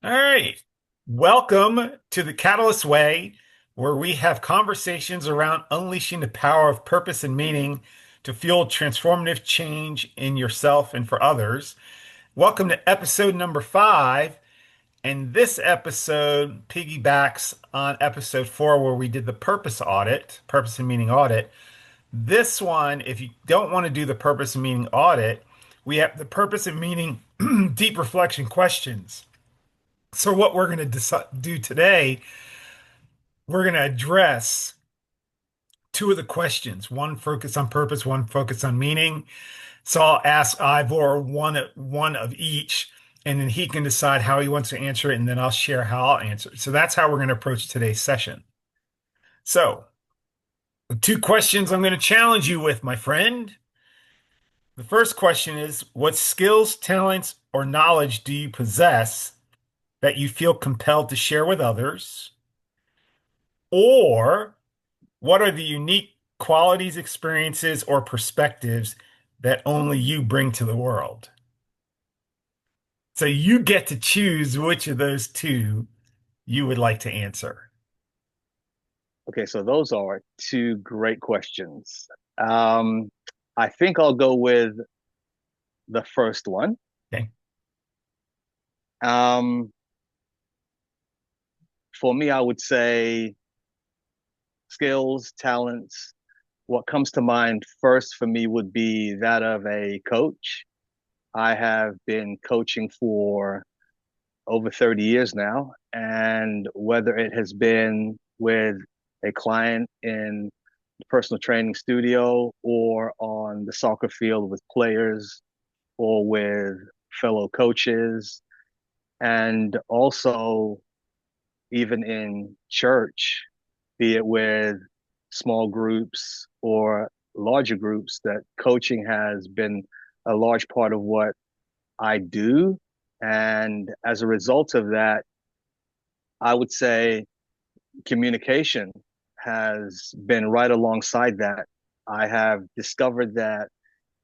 All right. Welcome to the Catalyst Way, where we have conversations around unleashing the power of purpose and meaning to fuel transformative change in yourself and for others. Welcome to episode number 5. And this episode piggybacks on episode 4, where we did the purpose and meaning audit. This one, if you don't want to do the purpose and meaning audit, we have the purpose and meaning deep reflection questions. So, what we're going to do today, we're going to address two of the questions. One focus on purpose, one focus on meaning. So I'll ask Ivor one of each, and then he can decide how he wants to answer it, and then I'll share how I'll answer it. So that's how we're going to approach today's session. So, the two questions I'm going to challenge you with, my friend. The first question is, what skills, talents, or knowledge do you possess that you feel compelled to share with others? Or what are the unique qualities, experiences, or perspectives that only you bring to the world? So you get to choose which of those two you would like to answer. Okay, so those are two great questions. Um, I think I'll go with the first one. Okay. Um, for me, I would say skills, talents. What comes to mind first for me would be that of a coach. I have been coaching for over 30 years now, and whether it has been with a client in the personal training studio or on the soccer field with players or with fellow coaches, and also even in church, be it with small groups or larger groups, that coaching has been a large part of what I do. And as a result of that, I would say communication has been right alongside that. I have discovered that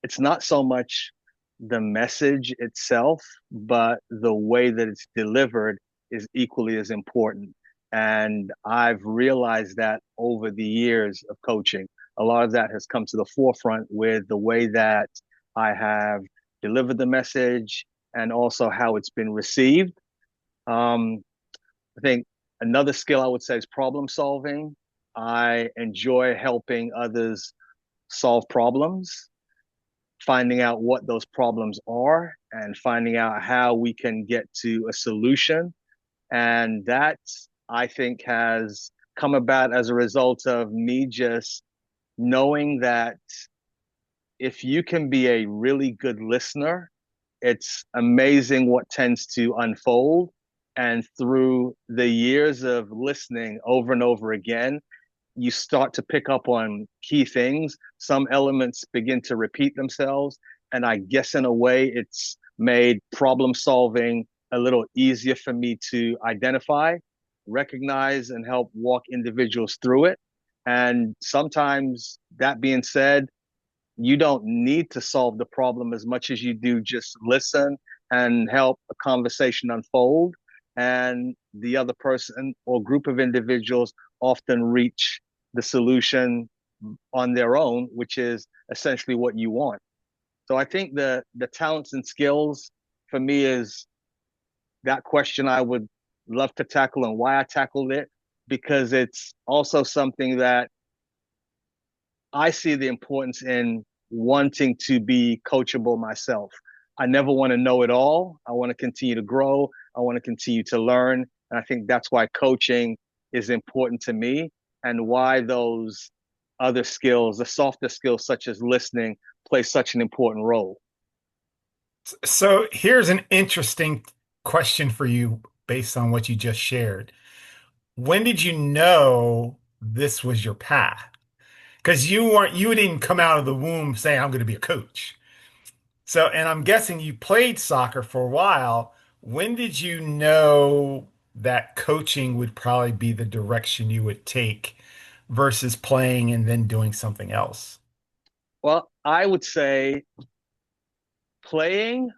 it's not so much the message itself, but the way that it's delivered is equally as important. And I've realized that over the years of coaching, a lot of that has come to the forefront with the way that I have delivered the message and also how it's been received. Um, I think another skill I would say is problem solving. I enjoy helping others solve problems, finding out what those problems are and finding out how we can get to a solution. And that, I think, has come about as a result of me just knowing that if you can be a really good listener, it's amazing what tends to unfold. And through the years of listening over and over again, you start to pick up on key things. Some elements begin to repeat themselves. And I guess in a way, it's made problem solving a little easier for me to identify, recognize, and help walk individuals through it. And sometimes, that being said, you don't need to solve the problem as much as you do just listen and help a conversation unfold. And the other person or group of individuals often reach the solution on their own, which is essentially what you want. So I think the talents and skills for me is that question I would love to tackle, and why I tackled it, because it's also something that I see the importance in wanting to be coachable myself. I never want to know it all. I want to continue to grow. I want to continue to learn. And I think that's why coaching is important to me, and why those other skills, the softer skills such as listening, play such an important role. So here's an interesting question for you based on what you just shared. When did you know this was your path? Because you didn't come out of the womb saying, I'm going to be a coach. So, and I'm guessing you played soccer for a while. When did you know that coaching would probably be the direction you would take versus playing and then doing something else? Well, I would say playing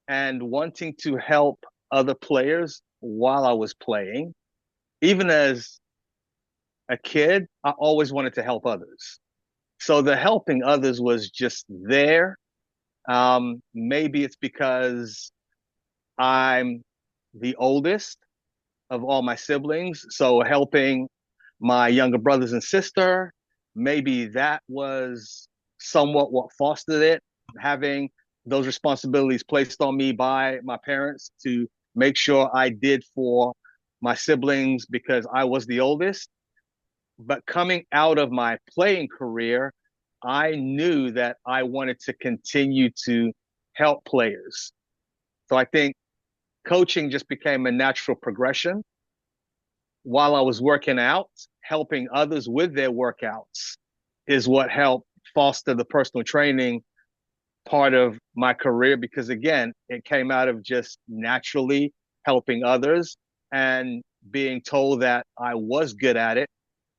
and wanting to help other players while I was playing. Even as a kid, I always wanted to help others. So the helping others was just there. Maybe it's because I'm the oldest of all my siblings. So helping my younger brothers and sister, maybe that was somewhat what fostered it, having those responsibilities placed on me by my parents to make sure I did for my siblings because I was the oldest. But coming out of my playing career, I knew that I wanted to continue to help players. So I think coaching just became a natural progression. While I was working out, helping others with their workouts is what helped foster the personal training part of my career because, again, it came out of just naturally helping others and being told that I was good at it,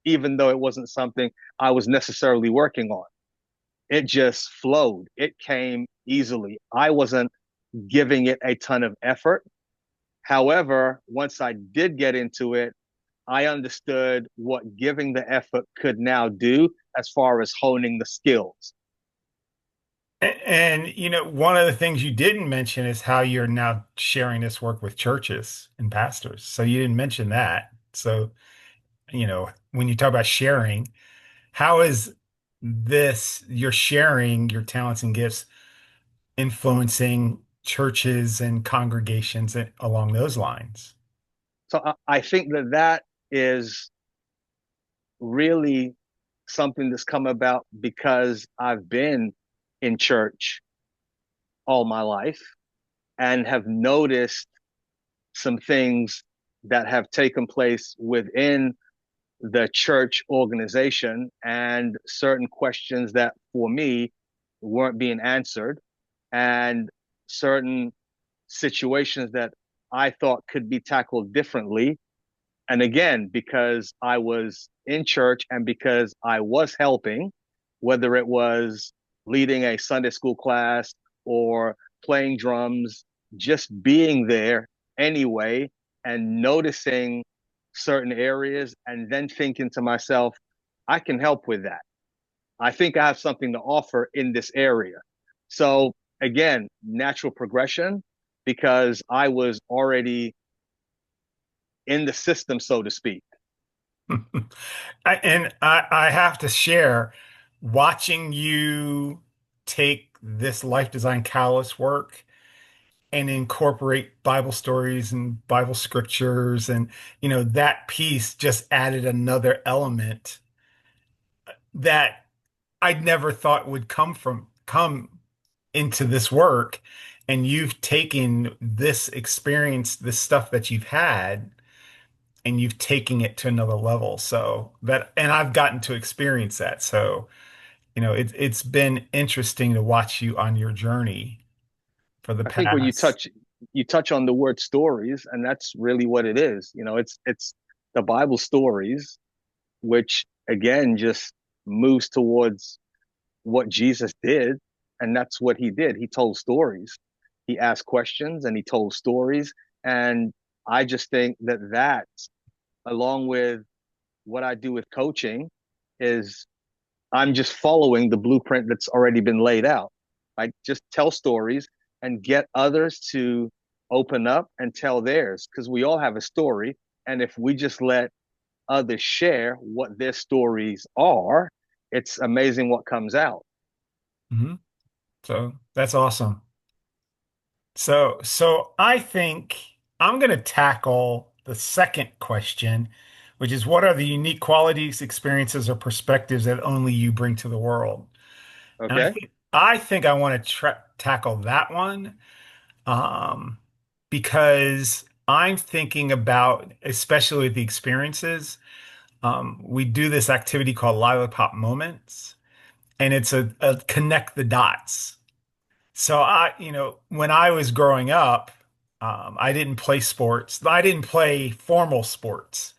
even though it wasn't something I was necessarily working on. It just flowed, it came easily. I wasn't giving it a ton of effort. However, once I did get into it, I understood what giving the effort could now do as far as honing the skills. And, one of the things you didn't mention is how you're now sharing this work with churches and pastors. So you didn't mention that. So, when you talk about sharing, how is this, you're sharing your talents and gifts influencing churches and congregations along those lines? So I think that that is really something that's come about because I've been in church all my life and have noticed some things that have taken place within the church organization and certain questions that for me weren't being answered and certain situations that I thought could be tackled differently. And again, because I was in church and because I was helping, whether it was leading a Sunday school class or playing drums, just being there anyway and noticing certain areas and then thinking to myself, I can help with that. I think I have something to offer in this area. So again, natural progression because I was already in the system, so to speak. And I have to share, watching you take this life design catalyst work and incorporate Bible stories and Bible scriptures, and that piece just added another element that I'd never thought would come into this work. And you've taken this experience, this stuff that you've had, and you've taken it to another level. So that, and I've gotten to experience that. So, it's been interesting to watch you on your journey for the I think when past. you touch on the word stories, and that's really what it is. You know, it's the Bible stories, which again just moves towards what Jesus did, and that's what he did. He told stories. He asked questions and he told stories. And I just think that that, along with what I do with coaching, is I'm just following the blueprint that's already been laid out. I just tell stories and get others to open up and tell theirs because we all have a story. And if we just let others share what their stories are, it's amazing what comes out. Mhm. So that's awesome. So I think I'm going to tackle the second question, which is, what are the unique qualities, experiences, or perspectives that only you bring to the world? And I Okay. think I think I want to tackle that one, um, because I'm thinking about, especially with the experiences. We do this activity called Lollipop Moments, and it's a connect the dots. So when I was growing up, I didn't play sports. I didn't play formal sports.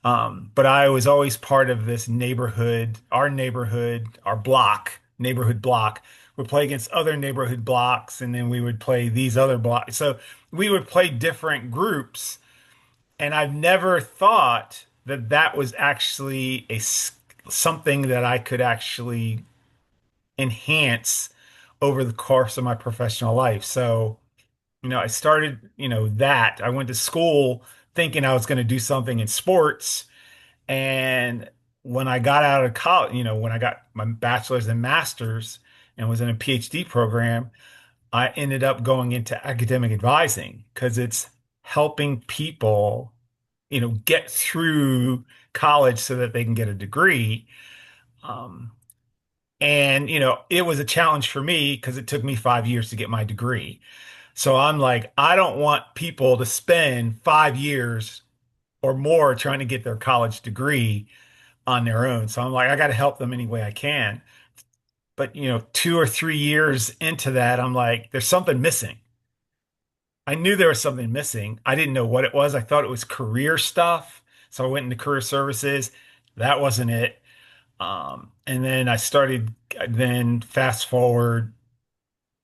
But I was always part of this neighborhood, our neighborhood block. would play against other neighborhood blocks, and then we would play these other blocks. So we would play different groups, and I've never thought that that was actually something that I could actually enhance over the course of my professional life. So, I started, that. I went to school thinking I was going to do something in sports. And when I got out of college, when I got my bachelor's and master's and was in a PhD program, I ended up going into academic advising because it's helping people, get through college so that they can get a degree. Um, and, it was a challenge for me because it took me 5 years to get my degree. So I'm like, I don't want people to spend 5 years or more trying to get their college degree on their own. So I'm like, I got to help them any way I can. But, 2 or 3 years into that, I'm like, there's something missing. I knew there was something missing. I didn't know what it was. I thought it was career stuff. So I went into career services. That wasn't it. And then then fast forward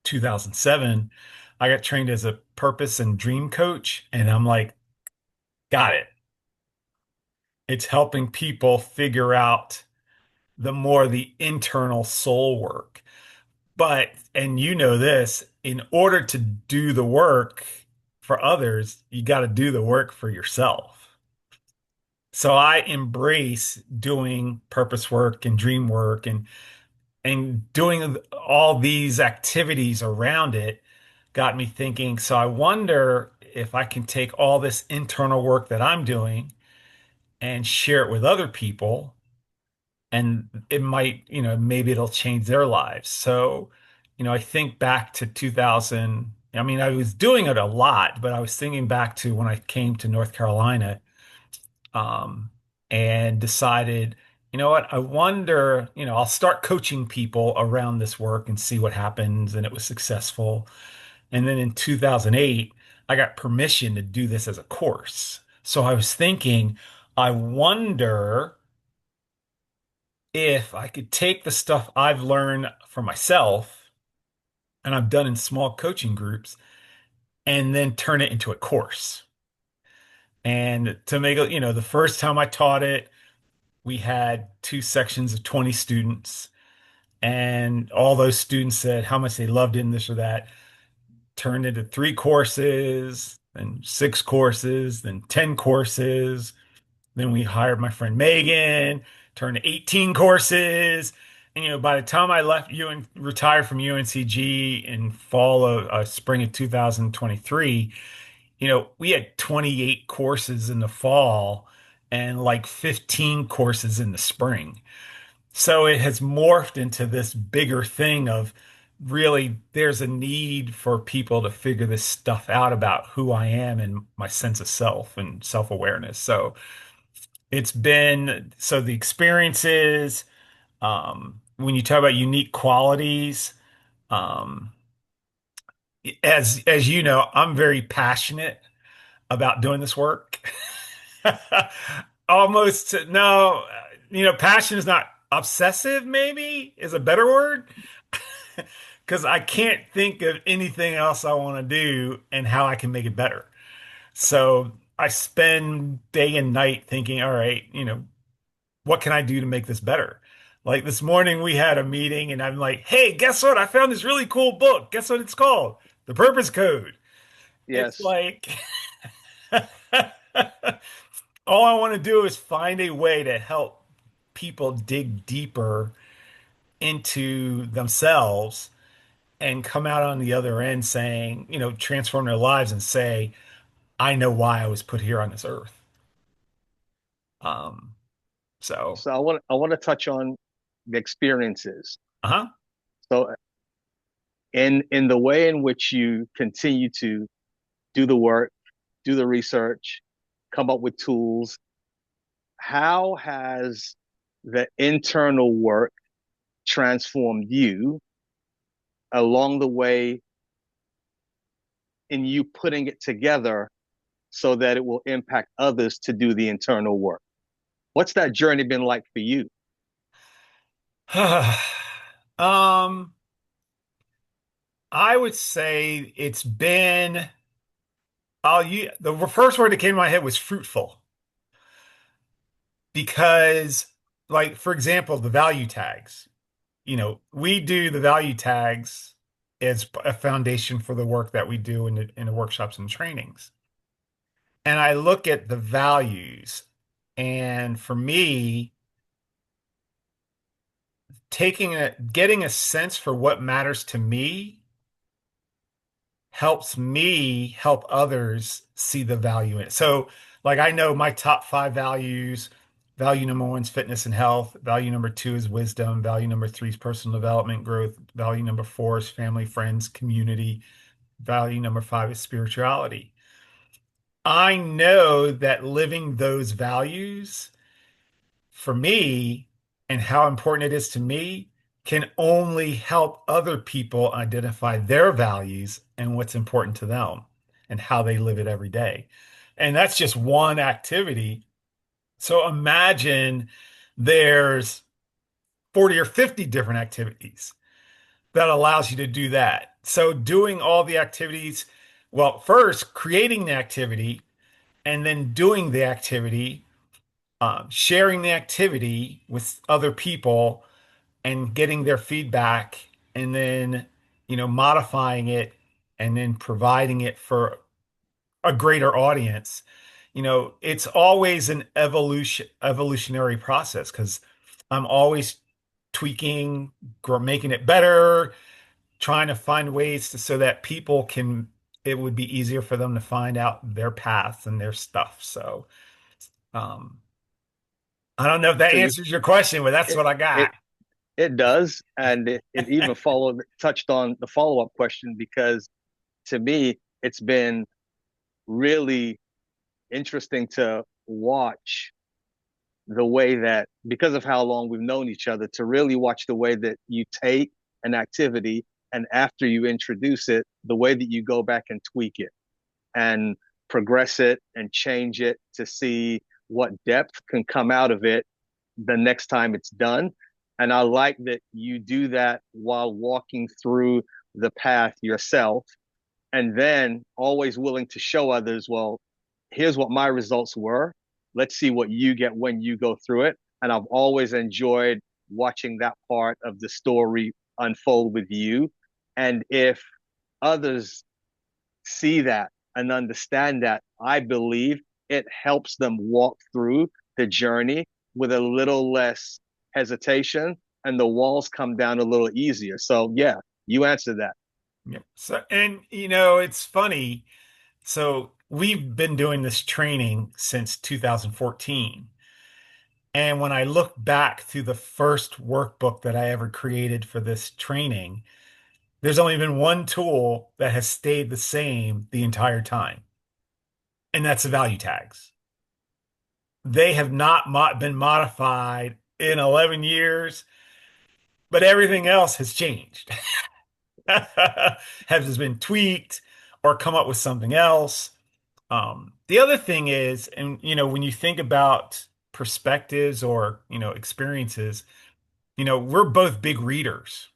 2007, I got trained as a purpose and dream coach. And I'm like, got it. It's helping people figure out the internal soul work. But, and you know this, in order to do the work for others, you got to do the work for yourself. So I embrace doing purpose work and dream work and doing all these activities around it got me thinking, so I wonder if I can take all this internal work that I'm doing and share it with other people, and it might, maybe it'll change their lives. So, I think back to 2000. I mean, I was doing it a lot, but I was thinking back to when I came to North Carolina, um, and decided, you know what, I wonder, I'll start coaching people around this work and see what happens. And it was successful. And then in 2008, I got permission to do this as a course. So I was thinking, I wonder if I could take the stuff I've learned for myself and I've done in small coaching groups and then turn it into a course. And to make it, the first time I taught it, we had two sections of 20 students, and all those students said how much they loved it and this or that. Turned into 3 courses, then 6 courses, then 10 courses. Then we hired my friend Megan, turned to 18 courses. And, by the time I left and retired from UNCG in fall of spring of 2023, we had 28 courses in the fall and like 15 courses in the spring. So it has morphed into this bigger thing of really there's a need for people to figure this stuff out about who I am and my sense of self and self-awareness. So the experiences, when you talk about unique qualities, um, as you know, I'm very passionate about doing this work. Almost no, passion is not obsessive, maybe is a better word. Because I can't think of anything else I want to do and how I can make it better. So I spend day and night thinking, all right, what can I do to make this better? Like this morning, we had a meeting and I'm like, hey, guess what? I found this really cool book. Guess what it's called? The Purpose Code. It's Yes. like, all I want to do is find a way to help people dig deeper into themselves and come out on the other end saying, transform their lives and say, I know why I was put here on this earth. Um, so, So I want to touch on the experiences. uh-huh. So in the way in which you continue to do the work, do the research, come up with tools, how has the internal work transformed you along the way in you putting it together so that it will impact others to do the internal work? What's that journey been like for you? Um, I would say it's been, the first word that came to my head was fruitful because, like, for example, the value tags. We do the value tags as a foundation for the work that we do in the workshops and trainings. And I look at the values, and for me, getting a sense for what matters to me helps me help others see the value in it. So, like, I know my top five values. Value number one is fitness and health. Value number two is wisdom. Value number three is personal development, growth. Value number four is family, friends, community. Value number five is spirituality. I know that living those values for me and how important it is to me can only help other people identify their values and what's important to them and how they live it every day. And that's just one activity. So imagine there's 40 or 50 different activities that allows you to do that. So doing all the activities, well, first creating the activity and then doing the activity, sharing the activity with other people and getting their feedback and then, modifying it and then providing it for a greater audience. It's always an evolutionary process because I'm always tweaking, making it better, trying to find ways so that it would be easier for them to find out their paths and their stuff. So, um, I don't know if that So you answers your question, but that's it what I it, got. it does, and it even followed touched on the follow-up question because to me it's been really interesting to watch the way that, because of how long we've known each other, to really watch the way that you take an activity and after you introduce it, the way that you go back and tweak it and progress it and change it to see what depth can come out of it the next time it's done. And I like that you do that while walking through the path yourself and then always willing to show others, well, here's what my results were. Let's see what you get when you go through it. And I've always enjoyed watching that part of the story unfold with you. And if others see that and understand that, I believe it helps them walk through the journey with a little less hesitation and the walls come down a little easier. So, yeah, you answered that. Yeah. So, and it's funny. So we've been doing this training since 2014. And when I look back through the first workbook that I ever created for this training, there's only been one tool that has stayed the same the entire time, and that's the value tags. They have not been modified in 11 years, but everything else has changed. Has been tweaked or come up with something else. The other thing is, and when you think about perspectives or, experiences, we're both big readers.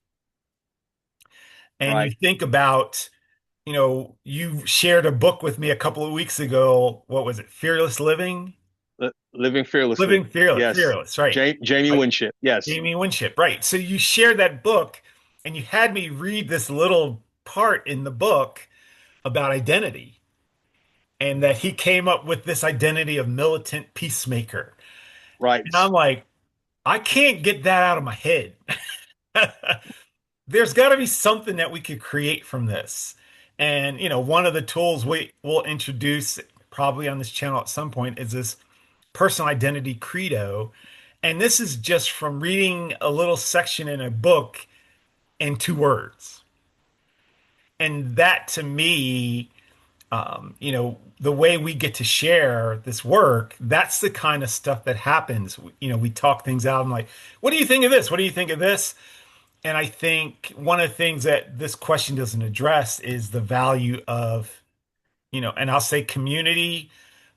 And you Right. think about, you shared a book with me a couple of weeks ago. What was it? Fearless Living? Living fearlessly. Living Fearless, Yes. Fearless, right. Jamie Right. Winship. Yes. Jamie Winship, right. So you shared that book and you had me read this little part in the book about identity and that he came up with this identity of militant peacemaker. Right. And I'm like, I can't get that out of my head. There's got to be something that we could create from this. And, one of the tools we will introduce probably on this channel at some point is this personal identity credo. And this is just from reading a little section in a book in 2 words. And that to me, the way we get to share this work, that's the kind of stuff that happens. We talk things out. I'm like, what do you think of this? What do you think of this? And I think one of the things that this question doesn't address is the value of, and I'll say community,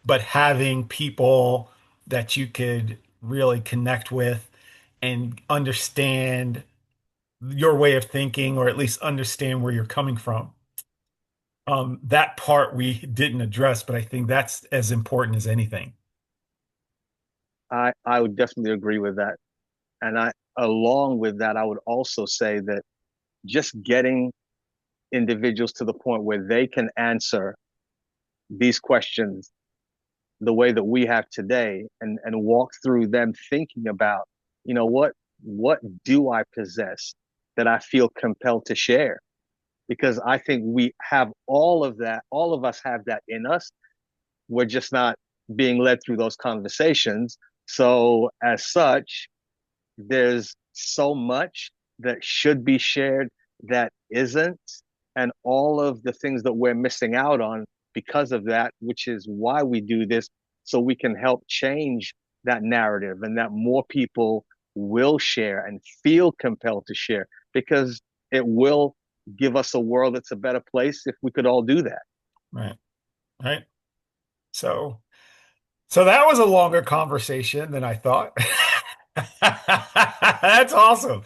but having people that you could really connect with and understand. your way of thinking or at least understand where you're coming from. That part we didn't address, but I think that's as important as anything. I would definitely agree with that. And along with that, I would also say that just getting individuals to the point where they can answer these questions the way that we have today and walk through them thinking about, what do I possess that I feel compelled to share? Because I think we have all of that, all of us have that in us. We're just not being led through those conversations. So as such, there's so much that should be shared that isn't, and all of the things that we're missing out on because of that, which is why we do this, so we can help change that narrative and that more people will share and feel compelled to share, because it will give us a world that's a better place if we could all do that. Right. Right. So, so that was a longer conversation than I thought. That's awesome.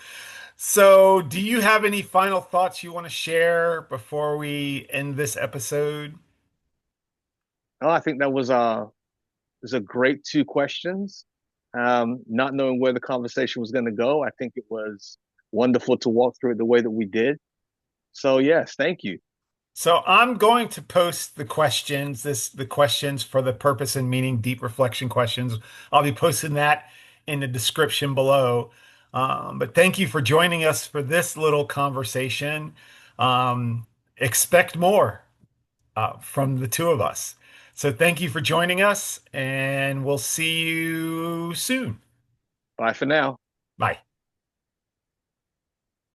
So, do you have any final thoughts you want to share before we end this episode? Oh, I think that was a great two questions. Not knowing where the conversation was going to go, I think it was wonderful to walk through it the way that we did. So yes, thank you. So I'm going to post the questions for the purpose and meaning deep reflection questions. I'll be posting that in the description below. But thank you for joining us for this little conversation. Expect more from the two of us. So thank you for joining us, and we'll see you soon. Bye for now. Bye.